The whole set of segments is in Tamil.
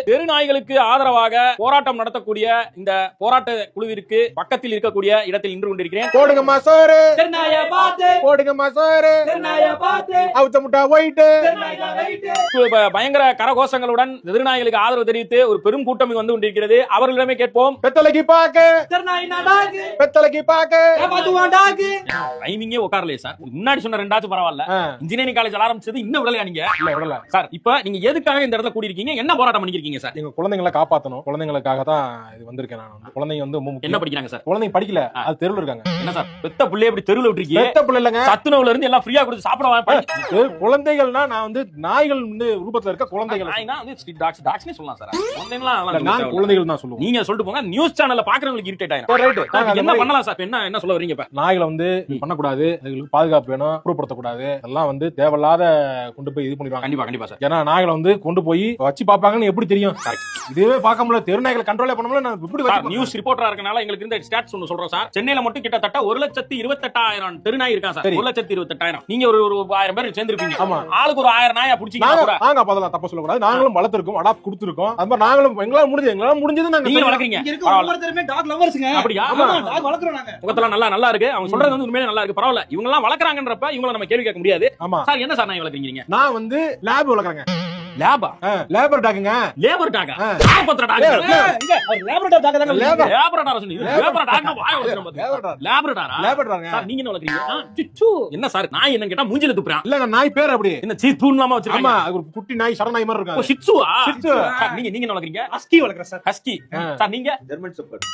தெருநாய்களுக்கு ஆதரவாக போராட்டம் நடத்தக்கூடிய இந்த போராட்ட குழுவிற்கு பக்கத்தில் இருக்கக்கூடிய இடத்தில் நின்று கொண்டிருக்கிறேன். போடுங்க மசோரு போடுங்க மசோரு அவுத்த முட்டா ஒயிட் பயங்கர கரகோஷங்களுடன் தெருநாய்களுக்கு ஆதரவு தெரிவித்து ஒரு பெரும் கூட்டம் வந்து கொண்டிருக்கிறது. அவர்களிடமே கேட்போம். பெத்தலைக்கு பாக்கு பெத்தலைக்கு பாக்கு டைமிங்கே உட்காரலையே சார். முன்னாடி சொன்ன ரெண்டாச்சும் பரவாயில்ல. இன்ஜினியரிங் காலேஜ் ஆரம்பிச்சது இன்னும் விடலையா நீங்க? இல்ல விடல சார். இப்ப நீங்க எதுக்காக இந்த இடத்துல கூடி இருக்கீங்க? என்ன போராட்டம் பண்ணிருக்கீங்க சார்? எங்க குழந்தைகளை காப்பாத்தணும். குழந்தைகளுக்காக தான் இது வந்திருக்கேன். நான் குழந்தைங்க வந்து என்ன படிக்கிறாங்க சார்? குழந்தைங்க படிக்கல, அது தெருவுல இருக்காங்க. என்ன சார் பெத்த புள்ளைய இப்படி தெருவுல விட்டுருக்கீங்க? பெத்த புள்ள இல்லங்க, சத்துணவுல இருந்து எல்லாம் ஃப்ரீயா கொடுத்து சாப்பிட. குழந்தைகள்னா நான் வந்து நாய்கள் வந்து ரூபத்துல இருக்க குழந்தைகள். நாய்னா வந்து ஸ்ட்ரீட் டாக்ஸ் டாக்ஸ்னே சொல்லலாம் சார். குழந்தைகளா நான் குழந்தைகள் தான் சொல்லுவோம். நீங்க சொல்லிட்டு போங்க. நியூஸ் சேனல்ல பாக்குறவங்களுக்கு இரிட்டேட் ஆயிடும். என்ன பண்ணலாம் சார்? என்ன சொல்ல வரீங்க? இப்ப நாய்களை வந்து பண்ணக்கூடாது, அதுங்களுக்கு பாதுகாப்பு வேணும், கூடப்படுத்தக்கூடாது. அதெல்லாம் வந்து தேவையில்லாத கொண்டு போய் இது பண்ணிடுவாங்க. கண்டிப்பா கண்டிப்பா சார். ஏன்னா நாய்களை வந்து கொண்டு போய் வச்சு பாப்பாங்கன்னு எப்படி தெரியும்? இதுவே பார்க்க முடியல. தெரு நாய்களை கண்ட்ரோலே பண்ண முடியல. நான் எப்படி நியூஸ் ரிப்போர்ட்டரா இருக்கனால எங்களுக்கு இந்த ஸ்டாட்ஸ் ஒன்னு சொல்றோம் சார். சென்னையில மட்டும் கிட்டத்தட்ட 1,28,000 தெருநாய் இருக்கா சார். 1,28,000. நீங்க ஒரு 1000 பேர் சேர்ந்திருப்பீங்க. ஆமா, ஆளுக்கு ஒரு 1000 நாயா புடிச்சீங்க. நாங்க அதெல்லாம் தப்பு சொல்லக்கூடாது. நாங்களும் வளர்த்திருக்கோம், அடாப்ட் கொடுத்திருக்கோம். அது மாதிரி நாங்களும் எங்களால முடிஞ்சது நாங்க நீங்க வளர்க்கறீங்க. ஒவ்வொருத்தருமே டாக் லவர்ஸ்ங்க. அப்படியா? டாக் வளர்க்கறோம் நாங்க. முகத்தெல்லாம் நல்லா இருக்கு. அவங்க சொல்றது வந்து உண்மையிலே நல்லா இருக்கு. பரவாயில்ல. இவங்க எல்லாம் வளர்க்கறாங்கன்றப்ப இவங்கள நம்ம கேள்வி கேட்க முடியாது. ஆமா சார். என்ன சார் நாய் வளர்க்கறீங்க? நான் வந்து லேப் வளர்க்கறேங்க. லேபா? லேபர் டாக்குங்க. லேபர் டாக்கா? ஆபத்ர டாக். இங்க லேபரடார் டாக் தாங்க. லேபரடார் சொன்னீங்க. லேபரடார் டாக்னா வாய் வச்சிரும் பாத்தீங்க. லேபரடாரா? லேபர்டாங்க. சார் நீங்க என்ன வளர்க்கறீங்க? சிச்சு. என்ன சார் நாய் என்ன கேட்டா மூஞ்சில துப்புறான். இல்லங்க, நாய் பேர் அப்படி. என்ன சீத்துன்லாமா வச்சிருக்காங்க? ஆமா, அது ஒரு குட்டி நாய், சர நாய் மாதிரி ஓ, இருக்காங்க. ஷிட்சுவா? ஷிட்சு. சார் நீங்க என்ன வளர்க்கறீங்க? ஹஸ்கி வளர்க்கறேன் சார். ஹஸ்கி. சார் நீங்க? German shepherd.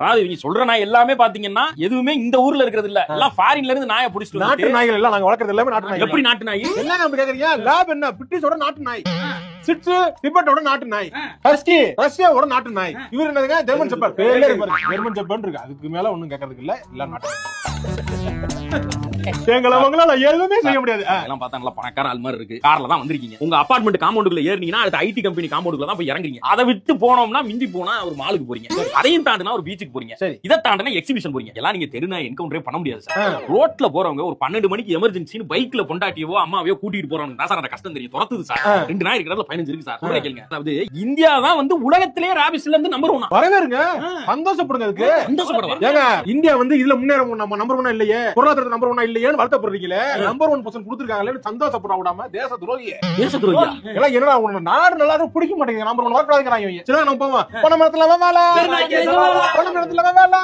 அதாவது நீங்க சொல்ற நாய் எல்லாமே பாத்தீங்கன்னா எதுவுமே இந்த ஊர்ல இருக்கிறது இல்ல. எல்லாம் ஃபாரின்ல இருந்து நாயை புடிச்சிட்டு நாட்டு வந்து. நாய்கள் எல்லாம் நாங்க வளர்க்கறது எல்லாமே நாட்டு நாய். எப்படி நாட்டு நாய்? என்ன நம்ம கேக்குறீங்க? லேப் என்ன பிரிட்டிஷோட நாட்டு நாய், சிட்சு திபெட்டோட நாட்டு நாய், ஹஸ்கி ரஷ்யாவோட நாட்டு நாய். இவர் என்னதுங்க? German shepherd. பேர்ல இருக்கு ஜெர்மன் ஷெப்பர்ட் இருக்கு. அதுக்கு மேல ஒண்ணும் கேக்குறதுக்கு இல்ல. இல்ல நாட்டு எங்களால எதுவுமே செய்ய முடியாது. எல்லாம் பார்த்தா நல்லா பணக்கார ஆள் மாதிரி இருக்கு. கார்ல தான் வந்திருக்கீங்க. உங்க அபார்ட்மெண்ட் காம்பவுண்டுக்குள்ள ஏறினீங்கன்னா அடுத்த ஐடி கம்பெனி காம்பவுண்டுக்குள்ள தான் போய் இறங்குறீங்க. அதை விட்டு போனோம்னா மிந்தி போனா ஒரு மாலுக்கு போறீங்க. அதையும் தாண்டினா ஒரு பீச்சுக்கு போறீங்க. இதை தாண்டினா எக்ஸிபிஷன் போறீங்க. எல்லாம் நீங்க தெருநாய் என்கவுண்டரே பண்ண முடியாது சார். ரோட்ல போறவங்க ஒரு 12 மணிக்கு எமர்ஜென்சின்னு பைக்ல பொண்டாட்டியவோ அம்மாவையோ கூட்டிட்டு போறவங்க தான் சார் அந்த கஷ்டம் தெரியும். துரத்துது சார். 2 நாய் இருக்கிறதுல 15 இருக்கு சார். சொல்ல கேளுங்க. அதாவது இந்தியா தான் வந்து உலகத்திலே ராபிஸ்ல இருந்து நம்பர் 1. வரவேறுங்க, சந்தோஷப்படுங்க. அதுக்கு சந்தோஷப்படலாம். ஏங்க இந்தியா வந்து இதுல முன்னேற நம்ம நம்பர் 1 இல்லையே, பொருளாதாரத்துல நம்பர் 1 இல்லையேன்னு வருத்தப்படுறீங்களே. நம்பர் 1% கொடுத்திருக்காங்களே, சந்தோஷப்பட விடாம தேச துரோகி. எல்லாம் என்னடா உங்க நாடு நல்லா பிடிக்க மாட்டேங்குது. நம்பர் 1 வரக்கூடாதுங்கிறாங்க. சரி நம்ம போவோம். பண மரத்துல வேலை, பண மரத்துல வேலை.